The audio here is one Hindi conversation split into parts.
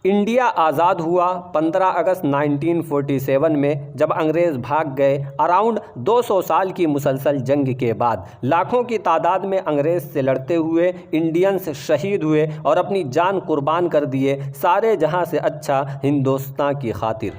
इंडिया आज़ाद हुआ 15 अगस्त 1947 में जब अंग्रेज़ भाग गए। अराउंड 200 साल की मुसलसल जंग के बाद लाखों की तादाद में अंग्रेज़ से लड़ते हुए इंडियंस शहीद हुए और अपनी जान कुर्बान कर दिए सारे जहां से अच्छा हिंदुस्तान की खातिर।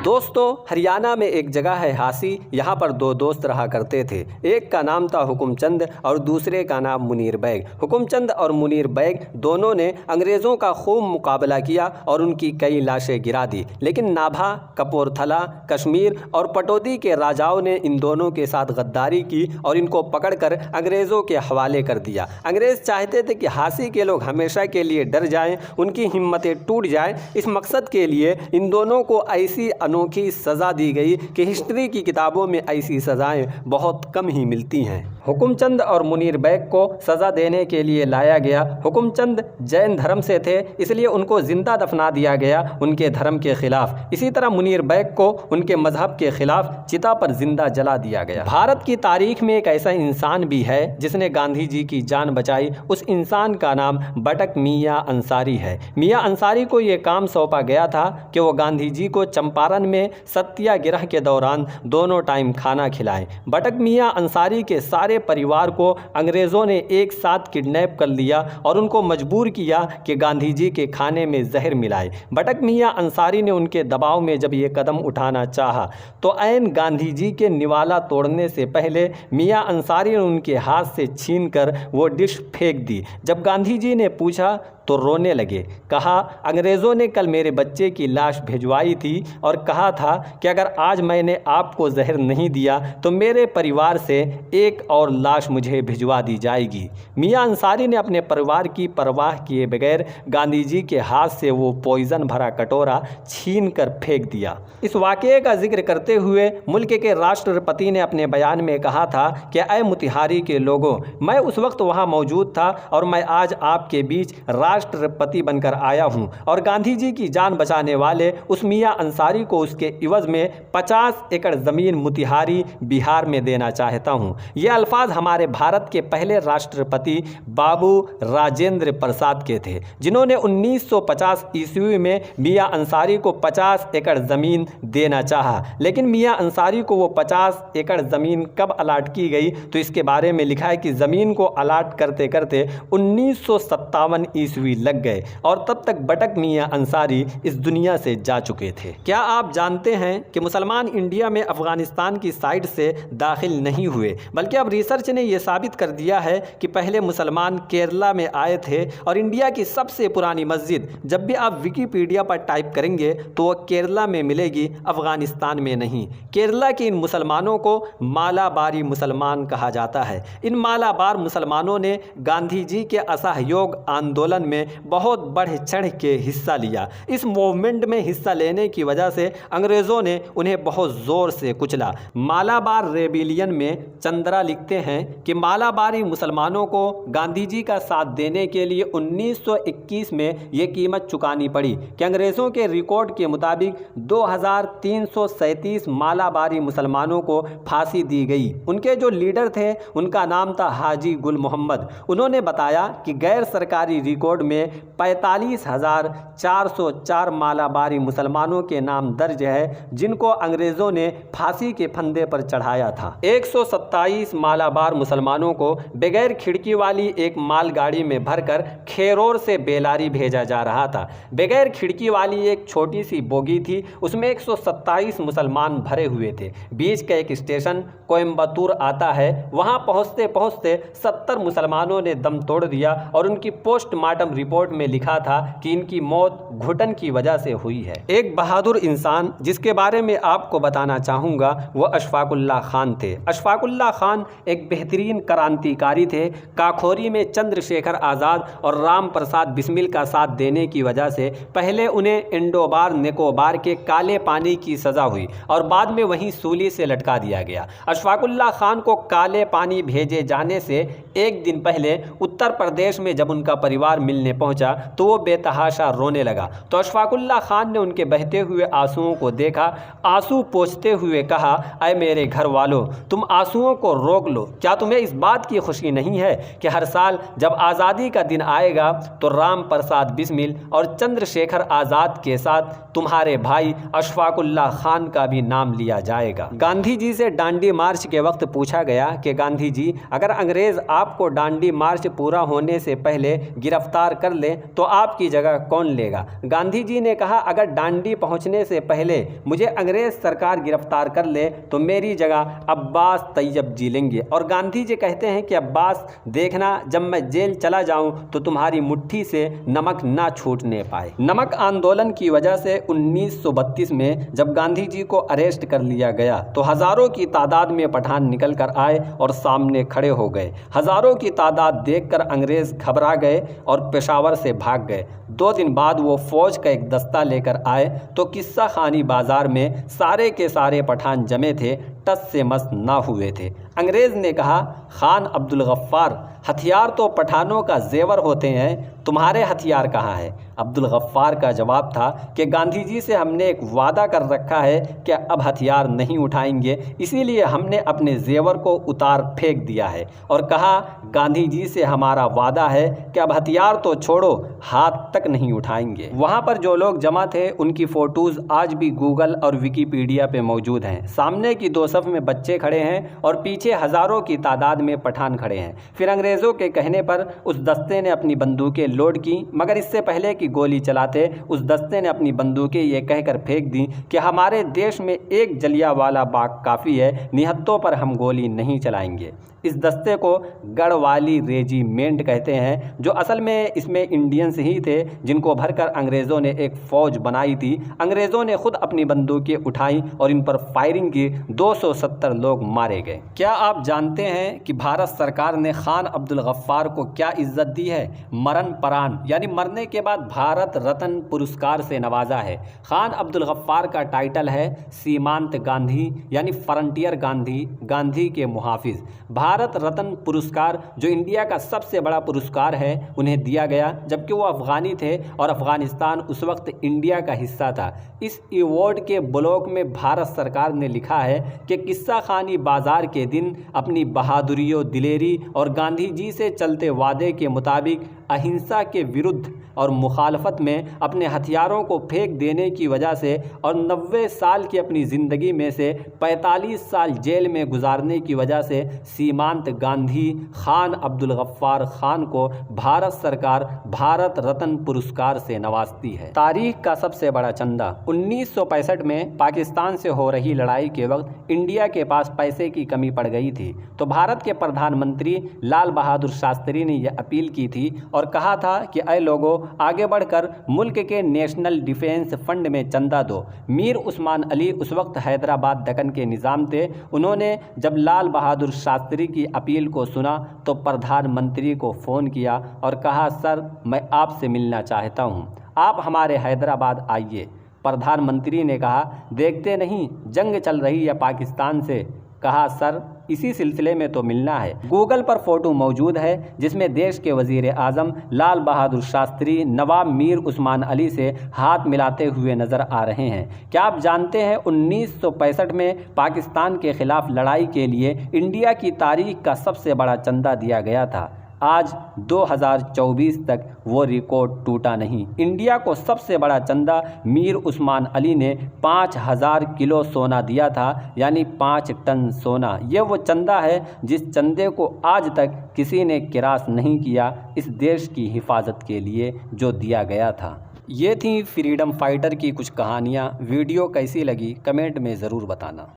दोस्तों, हरियाणा में एक जगह है हासी। यहाँ पर दो दोस्त रहा करते थे। एक का नाम था हुकुमचंद और दूसरे का नाम मुनीर बैग। हुकुमचंद और मुनीर बैग दोनों ने अंग्रेज़ों का खूब मुकाबला किया और उनकी कई लाशें गिरा दी, लेकिन नाभा, कपूरथला, कश्मीर और पटौदी के राजाओं ने इन दोनों के साथ गद्दारी की और इनको पकड़कर अंग्रेज़ों के हवाले कर दिया। अंग्रेज़ चाहते थे कि हासी के लोग हमेशा के लिए डर जाएं, उनकी हिम्मतें टूट जाएं। इस मकसद के लिए इन दोनों को ऐसी अनोखी सज़ा दी गई कि हिस्ट्री की किताबों में ऐसी सज़ाएं बहुत कम ही मिलती हैं। हुकुमचंद और मुनीर बैग को सज़ा देने के लिए लाया गया। हुकुमचंद जैन धर्म से थे, इसलिए उनको ज़िंदा दफना दिया गया उनके धर्म के ख़िलाफ़। इसी तरह मुनीर बैग को उनके मज़हब के ख़िलाफ़ चिता पर ज़िंदा जला दिया गया। भारत की तारीख में एक ऐसा इंसान भी है जिसने गांधी जी की जान बचाई। उस इंसान का नाम बटक मियाँ अंसारी है। मियाँ अंसारी को ये काम सौंपा गया था कि वो गांधी जी को चंपारण में सत्याग्रह के दौरान दोनों टाइम खाना खिलाएं। बटक मियाँ अंसारी के सारे परिवार को अंग्रेज़ों ने एक साथ किडनैप कर लिया और उनको मजबूर किया कि गांधी जी के खाने में जहर मिलाए। बटक मियाँ अंसारी ने उनके दबाव में जब ये कदम उठाना चाहा तो ऐन गांधी जी के निवाला तोड़ने से पहले मियाँ अंसारी ने उनके हाथ से छीनकर वो डिश फेंक दी। जब गांधी जी ने पूछा तो रोने लगे। कहा, अंग्रेज़ों ने कल मेरे बच्चे की लाश भिजवाई थी और कहा था कि अगर आज मैंने आपको जहर नहीं दिया तो मेरे परिवार से एक और लाश मुझे भिजवा दी जाएगी। मियाँ अंसारी ने अपने परिवार की परवाह किए बगैर गांधी जी के हाथ से वो पॉइज़न भरा कटोरा छीन कर फेंक दिया। इस वाक़ये का जिक्र करते हुए मुल्क के राष्ट्रपति ने अपने बयान में कहा था कि ऐ मोतिहारी के लोगों, मैं उस वक्त वहाँ मौजूद था और मैं आज आपके बीच राष्ट्रपति बनकर आया हूं और गांधी जी की जान बचाने वाले उस मियाँ अंसारी को उसके इवज़ में 50 एकड़ ज़मीन मोतिहारी बिहार में देना चाहता हूं। ये अल्फाज हमारे भारत के पहले राष्ट्रपति बाबू राजेंद्र प्रसाद के थे, जिन्होंने 1950 ईस्वी में मियाँ अंसारी को 50 एकड़ ज़मीन देना चाहा। लेकिन मियाँ अंसारी को वो 50 एकड़ ज़मीन कब अलाट की गई तो इसके बारे में लिखा है कि ज़मीन को अलाट करते करते 1957 ईस्वी लग गए और तब तक बटक मियाँ अंसारी इस दुनिया से जा चुके थे। क्या आप जानते हैं कि मुसलमान इंडिया में अफगानिस्तान की साइड से दाखिल नहीं हुए, बल्कि अब रिसर्च ने यह साबित कर दिया है कि पहले मुसलमान केरला में आए थे और इंडिया की सबसे पुरानी मस्जिद जब भी आप विकिपीडिया पर टाइप करेंगे तो वह केरला में मिलेगी, अफगानिस्तान में नहीं। केरला के इन मुसलमानों को मालाबारी मुसलमान कहा जाता है। इन मालाबार मुसलमानों ने गांधी जी के असहयोग आंदोलन में बहुत बढ़ चढ़ के हिस्सा लिया। इस मूवमेंट में हिस्सा लेने की वजह से अंग्रेज़ों ने उन्हें बहुत ज़ोर से कुचला। मालाबार रेबिलियन में चंद्रा लिखते हैं कि मालाबारी मुसलमानों को गांधी जी का साथ देने के लिए 1921 में ये कीमत चुकानी पड़ी कि अंग्रेज़ों के रिकॉर्ड के मुताबिक 2337 मालाबारी मुसलमानों को फांसी दी गई। उनके जो लीडर थे उनका नाम था हाजी गुल मोहम्मद। उन्होंने बताया कि गैर सरकारी रिकॉर्ड में 45,404 मालाबारी मुसलमानों के नाम दर्ज है जिनको अंग्रेज़ों ने फांसी के फंदे पर चढ़ाया था। 127 मालाबार मुसलमानों को बगैर खिड़की वाली एक मालगाड़ी में भरकर खेरोर से बेलारी भेजा जा रहा था। बगैर खिड़की वाली एक छोटी सी बोगी थी, उसमें 127 मुसलमान भरे हुए थे। बीच का एक स्टेशन कोयम्बतूर आता है। वहाँ पहुँचते पहुँचते 70 मुसलमानों ने दम तोड़ दिया और उनकी पोस्टमार्टम रिपोर्ट में लिखा था कि इनकी मौत घुटन की वजह से हुई है। एक बहादुर इंसान जिसके बारे में आपको बताना चाहूँगा वो अशफाकुल्लाह खान थे। अशफाकुल्लाह खान एक बेहतरीन क्रांतिकारी थे। काकोरी में चंद्रशेखर आज़ाद और राम प्रसाद बिस्मिल का साथ देने की वजह से पहले उन्हें इंडोबार निकोबार के काले पानी की सज़ा हुई और बाद में वहीं सूली से लटका दिया गया। अशफाकुल्लाह खान को काले पानी भेजे जाने से एक दिन पहले उत्तर प्रदेश में जब उनका परिवार मिलने मिलने पहुंचा तो वो बेतहाशा रोने लगा। तो अशफाकुल्लाह खान ने उनके बहते हुए आंसुओं को देखा, आंसू पोंछते हुए कहा, अय मेरे घर वालों, तुम आंसुओं को रोक लो। क्या तुम्हें इस बात की खुशी नहीं है कि हर साल जब आज़ादी का दिन आएगा तो राम प्रसाद बिस्मिल और चंद्रशेखर आज़ाद के साथ तुम्हारे भाई अशफाकुल्लाह खान का भी नाम लिया जाएगा। गांधी जी से डांडी मार्च के वक्त पूछा गया कि गांधी जी, अगर अंग्रेज़ आपको डांडी मार्च पूरा होने से पहले गिरफ्तार कर ले तो आपकी जगह कौन लेगा? गांधी जी ने कहा, अगर डांडी पहुंचने से पहले मुझे अंग्रेज़ सरकार गिरफ्तार कर ले तो मेरी जगह अब्बास तैयब जी लेंगे। और गांधी जी कहते हैं कि अब्बास, देखना जब मैं जेल चला जाऊं तो तुम्हारी मुट्ठी से नमक ना छूटने पाए। नमक आंदोलन की वजह से 1932 में जब गांधी जी को अरेस्ट कर लिया गया तो हज़ारों की तादाद में पठान निकल कर आए और सामने खड़े हो गए। हज़ारों की तादाद देखकर अंग्रेज़ घबरा गए और पेशावर से भाग गए। 2 दिन बाद वो फौज का एक दस्ता लेकर आए तो किस्सा खानी बाज़ार में सारे के सारे पठान जमे थे, टस से मस ना हुए थे। अंग्रेज़ ने कहा, खान अब्दुल गफ्फार, हथियार तो पठानों का जेवर होते हैं, तुम्हारे हथियार कहाँ है? अब्दुल गफ्फार का जवाब था कि गांधी जी से हमने एक वादा कर रखा है कि अब हथियार नहीं उठाएंगे, इसीलिए हमने अपने जेवर को उतार फेंक दिया है। और कहा, गांधी जी से हमारा वादा है कि अब हथियार तो छोड़ो, हाथ तक नहीं उठाएंगे। वहाँ पर जो लोग जमा थे उनकी फ़ोटोज़ आज भी गूगल और विकीपीडिया पे मौजूद हैं। सामने की 2 सफ़ में बच्चे खड़े हैं और पीछे हज़ारों की तादाद में पठान खड़े हैं। फिर अंग्रेज़ों के कहने पर उस दस्ते ने अपनी बंदूकें लोड की, मगर इससे पहले कि गोली चलाते उस दस्ते ने अपनी बंदूकें ये कहकर फेंक दी कि हमारे देश में एक जलियांवाला बाग काफ़ी है, निहत्तों पर हम गोली नहीं चलाएंगे। इस दस्ते को गढ़वाली रेजिमेंट कहते हैं, जो असल में इसमें इंडियंस ही थे जिनको भरकर अंग्रेज़ों ने एक फ़ौज बनाई थी। अंग्रेज़ों ने खुद अपनी बंदूकें उठाई और इन पर फायरिंग की। 270 लोग मारे गए। क्या आप जानते हैं कि भारत सरकार ने खान अब्दुल गफ्फार को क्या इज्जत दी है? मरण परान यानी मरने के बाद भारत रत्न पुरस्कार से नवाजा है। खान अब्दुल गफ्फार का टाइटल है सीमांत गांधी यानी फ्रंटियर गांधी, गांधी के मुहाफिज। भारत रत्न पुरस्कार जो इंडिया का सबसे बड़ा पुरस्कार है उन्हें दिया गया जबकि वो अफ़गानी थे और अफ़गानिस्तान उस वक्त इंडिया का हिस्सा था। इस अवार्ड के ब्लॉक में भारत सरकार ने लिखा है कि किस्सा खानी बाज़ार के दिन अपनी बहादुरियों, दिलेरी और गांधी जी से चलते वादे के मुताबिक अहिंसा के विरुद्ध और मुखालफत में अपने हथियारों को फेंक देने की वजह से और 90 साल की अपनी ज़िंदगी में से 45 साल जेल में गुजारने की वजह से सीमांत गांधी खान अब्दुल गफ्फार खान को भारत सरकार भारत रत्न पुरस्कार से नवाजती है। तारीख का सबसे बड़ा चंदा 1965 में पाकिस्तान से हो रही लड़ाई के वक्त इंडिया के पास पैसे की कमी पड़ गई थी तो भारत के प्रधानमंत्री लाल बहादुर शास्त्री ने यह अपील की थी और कहा था कि अय लोगों, आगे बढ़कर मुल्क के नेशनल डिफेंस फंड में चंदा दो। मीर उस्मान अली उस वक्त हैदराबाद दक्कन के निज़ाम थे। उन्होंने जब लाल बहादुर शास्त्री की अपील को सुना तो प्रधानमंत्री को फ़ोन किया और कहा, सर मैं आपसे मिलना चाहता हूँ, आप हमारे हैदराबाद आइए। प्रधानमंत्री ने कहा, देखते नहीं जंग चल रही है पाकिस्तान से। कहा, सर इसी सिलसिले में तो मिलना है। गूगल पर फ़ोटो मौजूद है जिसमें देश के वज़ीर आज़म लाल बहादुर शास्त्री नवाब मीर उस्मान अली से हाथ मिलाते हुए नज़र आ रहे हैं। क्या आप जानते हैं 1965 में पाकिस्तान के ख़िलाफ़ लड़ाई के लिए इंडिया की तारीख़ का सबसे बड़ा चंदा दिया गया था। आज 2024 तक वो रिकॉर्ड टूटा नहीं। इंडिया को सबसे बड़ा चंदा मीर उस्मान अली ने 5000 किलो सोना दिया था यानी 5 टन सोना। ये वो चंदा है जिस चंदे को आज तक किसी ने किरास नहीं किया इस देश की हिफाजत के लिए जो दिया गया था। ये थी फ्रीडम फाइटर की कुछ कहानियाँ। वीडियो कैसी लगी कमेंट में ज़रूर बताना।